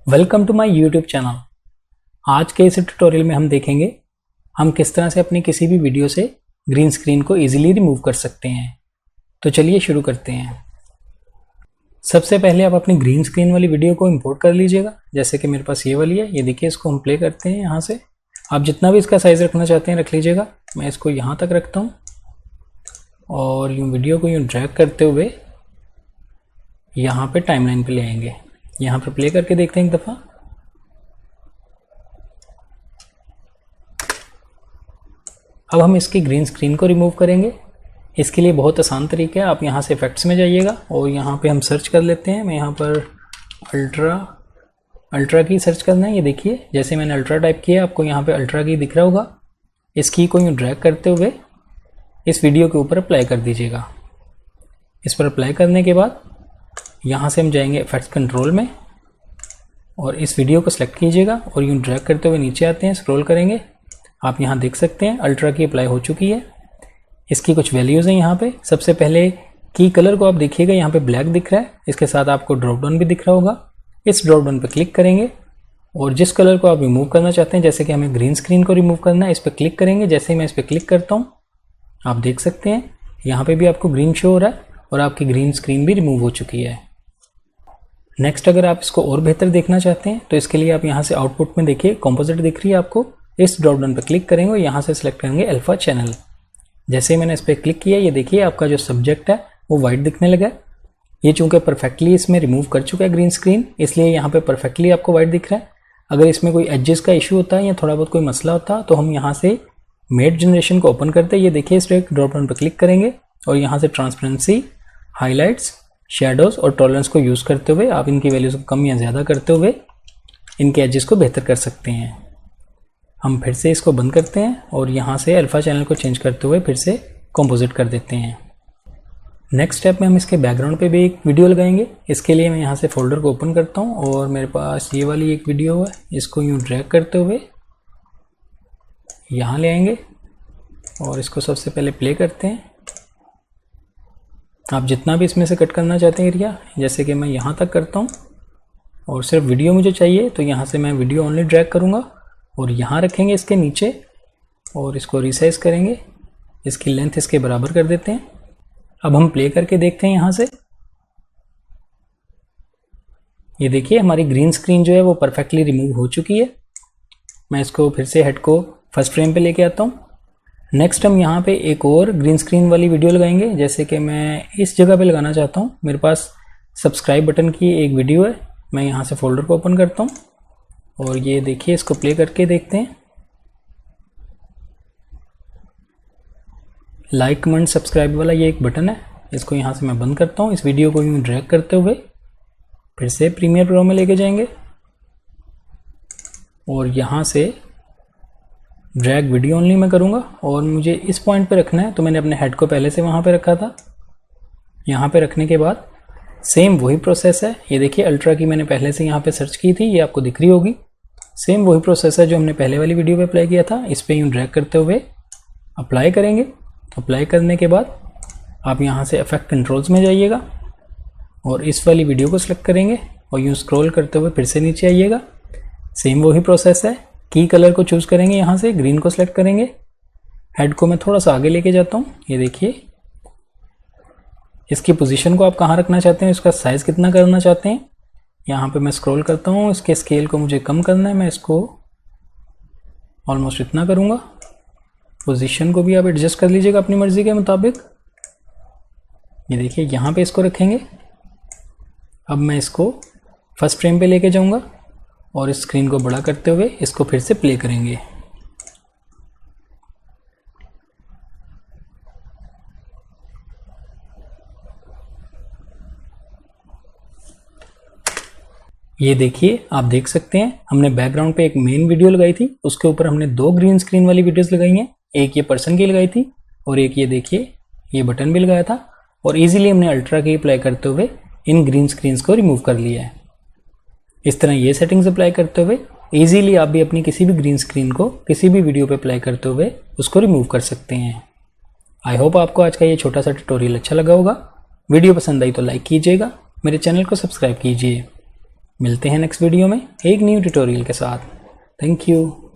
Welcome to my YouTube channel. आज के इस ट्यूटोरियल में हम देखेंगे हम किस तरह से अपनी किसी भी वीडियो से ग्रीन स्क्रीन को इजीली रिमूव कर सकते हैं। तो चलिए शुरू करते हैं। सबसे पहले आप अपनी ग्रीन स्क्रीन वाली वीडियो को इंपोर्ट कर लीजिएगा। जैसे कि मेरे पास ये वाली है, ये देखिए, इसको हम प्ले करते हैं यहाँ से। आप जितना भी इसका साइज़ रखना चाहते हैं रख लीजिएगा। मैं इसको यहाँ तक रखता हूँ और यूँ वीडियो को यूँ ड्रैग करते हुए यहाँ पे टाइमलाइन पे ले आएंगे। यहाँ पर प्ले करके देखते हैं एक दफ़ा। अब हम इसकी ग्रीन स्क्रीन को रिमूव करेंगे। इसके लिए बहुत आसान तरीका है। आप यहाँ से इफेक्ट्स में जाइएगा और यहाँ पे हम सर्च कर लेते हैं। मैं यहाँ पर अल्ट्रा की सर्च करना है। ये देखिए, जैसे मैंने अल्ट्रा टाइप किया, आपको यहाँ पे अल्ट्रा की दिख रहा होगा। इस की को यूँ ड्रैग करते हुए इस वीडियो के ऊपर अप्लाई कर दीजिएगा। इस पर अप्लाई करने के बाद यहाँ से हम जाएंगे इफेक्ट्स कंट्रोल में और इस वीडियो को सिलेक्ट कीजिएगा और यूँ ड्रैग करते हुए नीचे आते हैं, स्क्रॉल करेंगे। आप यहाँ देख सकते हैं अल्ट्रा की अप्लाई हो चुकी है। इसकी कुछ वैल्यूज़ हैं यहाँ पे। सबसे पहले की कलर को आप देखिएगा, यहाँ पे ब्लैक दिख रहा है। इसके साथ आपको ड्रॉप डाउन भी दिख रहा होगा। इस ड्रॉप डाउन पर क्लिक करेंगे और जिस कलर को आप रिमूव करना चाहते हैं, जैसे कि हमें ग्रीन स्क्रीन को रिमूव करना है, इस पर क्लिक करेंगे। जैसे ही मैं इस पर क्लिक करता हूँ, आप देख सकते हैं यहाँ पर भी आपको ग्रीन शो हो रहा है और आपकी ग्रीन स्क्रीन भी रिमूव हो चुकी है। नेक्स्ट, अगर आप इसको और बेहतर देखना चाहते हैं तो इसके लिए आप यहाँ से आउटपुट में देखिए, कंपोजिट दिख रही है आपको। इस ड्रॉप डाउन पर क्लिक करेंगे और यहाँ से सिलेक्ट करेंगे अल्फा चैनल। जैसे ही मैंने इस पर क्लिक किया, ये देखिए आपका जो सब्जेक्ट है वो वाइट दिखने लगा है। ये चूंकि परफेक्टली इसमें रिमूव कर चुका है ग्रीन स्क्रीन, इसलिए यहाँ पे परफेक्टली आपको वाइट दिख रहा है। अगर इसमें कोई एडजस्ट का इशू होता है या थोड़ा बहुत कोई मसला होता तो हम यहाँ से मेट जनरेशन को ओपन करते हैं। ये देखिए, इस पर ड्रॉप डाउन पर क्लिक करेंगे और यहाँ से ट्रांसपेरेंसी, हाईलाइट्स, शेडोज़ और टॉलरेंस को यूज़ करते हुए आप इनकी वैल्यूज़ को कम या ज़्यादा करते हुए इनके एजेस को बेहतर कर सकते हैं। हम फिर से इसको बंद करते हैं और यहाँ से अल्फ़ा चैनल को चेंज करते हुए फिर से कंपोजिट कर देते हैं। नेक्स्ट स्टेप में हम इसके बैकग्राउंड पे भी एक वीडियो लगाएंगे। इसके लिए मैं यहाँ से फोल्डर को ओपन करता हूँ और मेरे पास ये वाली एक वीडियो है। इसको यूँ ड्रैग करते हुए यहाँ ले आएंगे और इसको सबसे पहले प्ले करते हैं। आप जितना भी इसमें से कट करना चाहते हैं एरिया, जैसे कि मैं यहाँ तक करता हूँ और सिर्फ वीडियो मुझे चाहिए तो यहाँ से मैं वीडियो ओनली ड्रैग करूँगा और यहाँ रखेंगे इसके नीचे और इसको रिसाइज करेंगे। इसकी लेंथ इसके बराबर कर देते हैं। अब हम प्ले करके देखते हैं यहाँ से। ये देखिए, हमारी ग्रीन स्क्रीन जो है वो परफेक्टली रिमूव हो चुकी है। मैं इसको फिर से हेड को फर्स्ट फ्रेम पे लेके आता हूँ। नेक्स्ट हम यहाँ पे एक और ग्रीन स्क्रीन वाली वीडियो लगाएंगे। जैसे कि मैं इस जगह पे लगाना चाहता हूँ। मेरे पास सब्सक्राइब बटन की एक वीडियो है। मैं यहाँ से फोल्डर को ओपन करता हूँ और ये देखिए, इसको प्ले करके देखते हैं। लाइक, कमेंट, सब्सक्राइब वाला ये एक बटन है। इसको यहाँ से मैं बंद करता हूँ। इस वीडियो को यूँ ड्रैग करते हुए फिर से प्रीमियर प्रो में लेके जाएंगे और यहाँ से ड्रैग वीडियो ओनली मैं करूँगा और मुझे इस पॉइंट पे रखना है। तो मैंने अपने हेड को पहले से वहाँ पे रखा था। यहाँ पे रखने के बाद सेम वही प्रोसेस है। ये देखिए, अल्ट्रा की मैंने पहले से यहाँ पे सर्च की थी, ये आपको दिख रही होगी। सेम वही प्रोसेस है जो हमने पहले वाली वीडियो पे अप्लाई किया था। इस पर यूँ ड्रैग करते हुए अप्लाई करेंगे। अप्लाई करने के बाद आप यहाँ से इफेक्ट कंट्रोल्स में जाइएगा और इस वाली वीडियो को सिलेक्ट करेंगे और यूँ स्क्रॉल करते हुए फिर से नीचे आइएगा। सेम वही प्रोसेस है। की कलर को चूज़ करेंगे, यहाँ से ग्रीन को सिलेक्ट करेंगे। हेड को मैं थोड़ा सा आगे लेके जाता हूँ। ये देखिए, इसकी पोजीशन को आप कहाँ रखना चाहते हैं, इसका साइज़ कितना करना चाहते हैं। यहाँ पे मैं स्क्रॉल करता हूँ। इसके स्केल को मुझे कम करना है। मैं इसको ऑलमोस्ट इतना करूँगा। पोजीशन को भी आप एडजस्ट कर लीजिएगा अपनी मर्ज़ी के मुताबिक। ये देखिए, यहाँ पे इसको रखेंगे। अब मैं इसको फर्स्ट फ्रेम पे लेके जाऊँगा और इस स्क्रीन को बड़ा करते हुए इसको फिर से प्ले करेंगे। ये देखिए, आप देख सकते हैं हमने बैकग्राउंड पे एक मेन वीडियो लगाई थी, उसके ऊपर हमने दो ग्रीन स्क्रीन वाली वीडियोस लगाई हैं। एक ये पर्सन की लगाई थी और एक ये देखिए, ये बटन भी लगाया था और इजीली हमने अल्ट्रा की अप्लाई करते हुए इन ग्रीन स्क्रीन्स को रिमूव कर लिया है। इस तरह ये सेटिंग्स अप्लाई करते हुए इजीली आप भी अपनी किसी भी ग्रीन स्क्रीन को किसी भी वीडियो पे अप्लाई करते हुए उसको रिमूव कर सकते हैं। आई होप आपको आज का ये छोटा सा ट्यूटोरियल अच्छा लगा होगा। वीडियो पसंद आई तो लाइक कीजिएगा, मेरे चैनल को सब्सक्राइब कीजिए। मिलते हैं नेक्स्ट वीडियो में एक न्यू ट्यूटोरियल के साथ। Thank you.